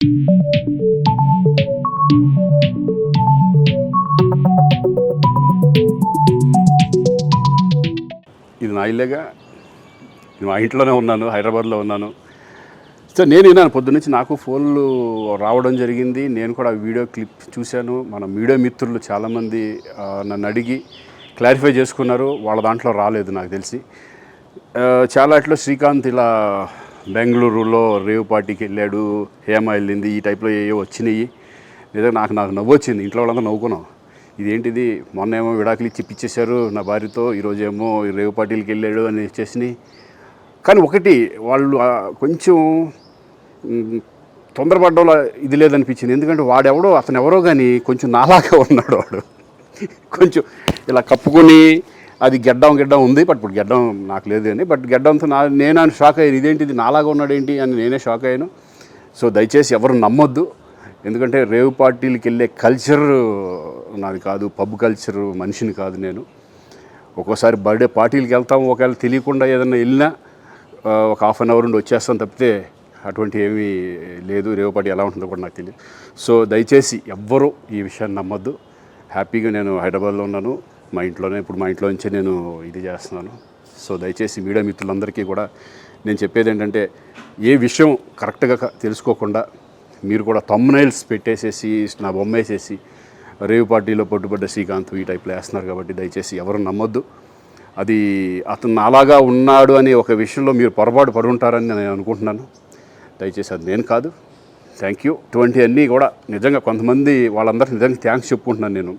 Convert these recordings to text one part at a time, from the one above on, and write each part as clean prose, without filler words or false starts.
ఇది నా ఇల్లేగా, మా ఇంట్లోనే ఉన్నాను, హైదరాబాద్లో ఉన్నాను. సో నేను విన్నాను పొద్దున్నుంచి, నాకు ఫోన్లు రావడం జరిగింది. నేను కూడా వీడియో క్లిప్ చూశాను. మన మీడియా మిత్రులు చాలామంది నన్ను అడిగి క్లారిఫై చేసుకున్నారు. వాళ్ళ దాంట్లో రాలేదు నాకు తెలిసి. చాలా ఇట్లా శ్రీకాంత్ ఇలా బెంగళూరులో రేవ్ పార్టీకి వెళ్ళాడు, హేమ వెళ్ళింది, ఈ టైప్లో ఏవో వచ్చినాయి. నిజంగా నాకు నవ్వు వచ్చింది. ఇంట్లో వాళ్ళందరూ నవ్వుకున్నాం. ఇదేంటిది, మొన్న ఏమో విడాకులు ఇచ్చి పిచ్చేశారు నా భార్యతో, ఈరోజేమో రేవ్ పార్టీలకి వెళ్ళాడు అని వచ్చేసినాయి. కానీ ఒకటి, వాళ్ళు కొంచెం తొందరపడ్డంలో ఇది లేదనిపించింది. ఎందుకంటే వాడెవడో, అతను ఎవరో కానీ కొంచెం నాలాగా ఉన్నాడు. వాడు కొంచెం ఇలా కప్పుకొని, అది గెడ్డం ఉంది, బట్ ఇప్పుడు గెడ్డం నాకు లేదు అని, బట్ గెడ్డంతో నేను షాక్ అయ్యాను. ఇదేంటిది నాలాగా ఉన్నాడు ఏంటి అని నేనే షాక్ అయ్యాను. సో దయచేసి ఎవరు నమ్మొద్దు. ఎందుకంటే రేవ్ పార్టీలకి వెళ్ళే కల్చర్ నాది కాదు, పబ్ కల్చర్ మనిషిని కాదు నేను. ఒక్కోసారి బర్త్డే పార్టీలకి వెళ్తాము, ఒకవేళ తెలియకుండా ఏదైనా వెళ్ళినా ఒక హాఫ్ అన్ అవర్ నుండి వచ్చేస్తాం తప్పితే అటువంటి ఏమీ లేదు. రేవ్ పార్టీ ఎలా ఉంటుందో కూడా నాకు తెలియదు. సో దయచేసి ఎవ్వరూ ఈ విషయాన్ని నమ్మొద్దు. హ్యాపీగా నేను హైదరాబాద్లో ఉన్నాను, మా ఇంట్లోనే. ఇప్పుడు మా ఇంట్లో నుంచే నేను ఇది చేస్తున్నాను. సో దయచేసి మీడియా మిత్రులందరికీ కూడా నేను చెప్పేది ఏంటంటే, ఏ విషయం కరెక్ట్గా తెలుసుకోకుండా మీరు కూడా థంబ్నైల్స్ పెట్టేసేసి, నా బొమ్మ వేసేసి రేవ్ పార్టీలో పట్టుబడ్డ శ్రీకాంత్ ఈ టైప్లో వేస్తున్నారు. కాబట్టి దయచేసి ఎవరు నమ్మొద్దు. అది అతను అలాగా ఉన్నాడు అనే ఒక విషయంలో మీరు పొరపాటు పడి ఉంటారని నేను అనుకుంటున్నాను. దయచేసి అది నేను కాదు. Thank you. ఇటువంటి అన్నీ కూడా నిజంగా కొంతమంది, వాళ్ళందరికీ నిజంగా థ్యాంక్స్ చెప్పుకుంటున్నాను నేను.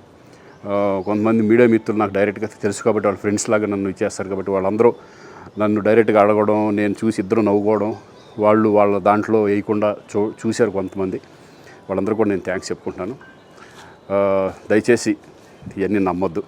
కొంతమంది మీడియా మిత్రులు నాకు డైరెక్ట్గా తెలుసు కాబట్టి, వాళ్ళ ఫ్రెండ్స్ లాగా నన్ను ఇచ్చేస్తారు కాబట్టి, వాళ్ళందరూ నన్ను డైరెక్ట్గా అడగడం, నేను చూసి ఇద్దరు నవ్వుకోవడం, వాళ్ళు వాళ్ళ దాంట్లో వేయకుండా చూశారు కొంతమంది. వాళ్ళందరూ కూడా నేను థ్యాంక్స్ చెప్పుకుంటున్నాను. దయచేసి ఇవన్నీ నమ్మొద్దు.